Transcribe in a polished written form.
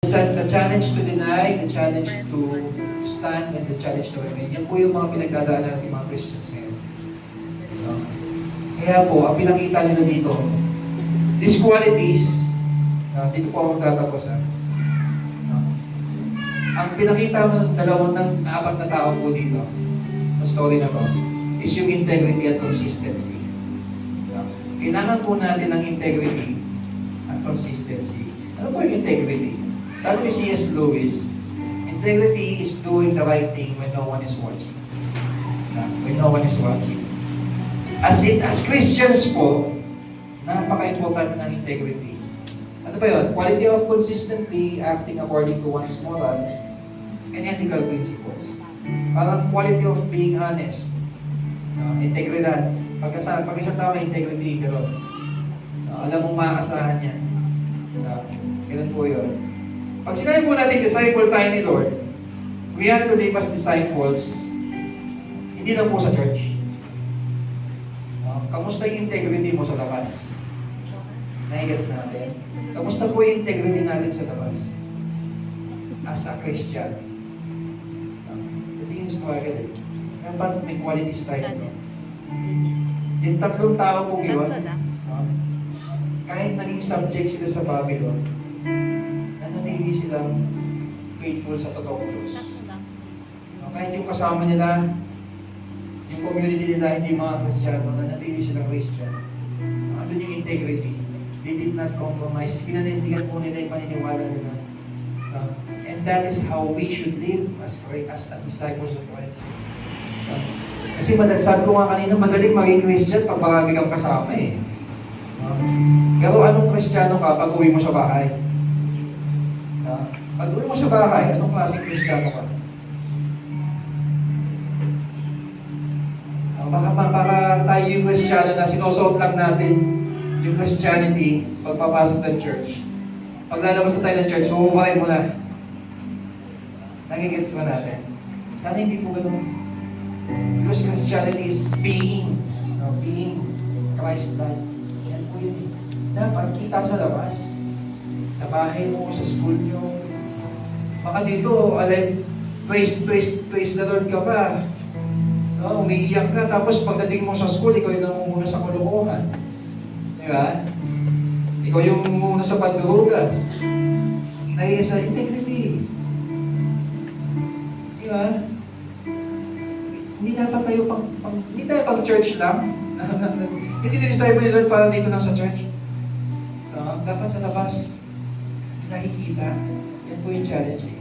The challenge to deny, the challenge to stand, and the challenge to remain. Yan po yung mga pinagdadaanan natin mga Christians ngayon. Kaya po, ang pinakita nila dito, these qualities, dito po ako magtatapos ang pinakita mo ng dalawang ng apat na tao po dito, sa story na to, is yung integrity at consistency. Kailangan po natin ng integrity at consistency. Ano po yung integrity? Sabi ni C.S. Lewis, integrity is doing the right thing when no one is watching. When no one is watching. As Christians po, napaka-important ng integrity. Ano ba yun? Quality of consistently acting according to one's moral and ethical principles. Parang quality of being honest. Integridad. Pag isang tao may integrity, pero alam mong makakasahan niya. Ganun po yun. Pag sinabi po natin disciple tayo ni Lord, we have to live as disciples, hindi lang po sa church. Kamusta yung integrity mo sa labas? Nai-gets natin? Kamusta po yung integrity natin sa labas? As a Christian. Ito yung struggle. Dapat may qualities tayo. Yung tatlong tao po yun, kahit naging subject sila sa Babylon, nanatili silang faithful sa totoong Diyos. Kahit yung kasama nila, yung community nila, hindi mga Kristiyano, nanatili silang Christian. Andun yung integrity. They did not compromise. Pinanindigan po nila yung paniniwala nila. And that is how we should live as disciples of Christ. Kasi sabi ko nga kanina, madaling maging Christian pag marami kang kasama eh. Pero anong Kristiyano ka pag uwi mo sa bahay? Pag uwi mo sa bahay, anong klaseng Kristiyano ka? Baka tayo yung Kristiyano na sinusuot lang natin yung Christianity pagpapasok ng church. Pag lalabas na tayo ng church, huhumarin mo na. Nagigits ba natin? Sana hindi po ganun. Because Christianity is being Christ-like. Yan po yun. Dapat kita sa labas. Sa bahay mo, sa school nyo. Baka dito, praise the Lord ka pa. Umiiyak ka, tapos pagdating mo sa school, ikaw yung namumuna sa kulukuhan. Di ba? Ikaw yung namumuna sa pagdurugas. Nahiya sa integrity. Di ba? Hindi dapat tayo hindi tayo pang church lang. Hindi dinesign mo ni Lord para dito lang sa church. Dapat sa labas, nakikita. Yan po yung challenge eh.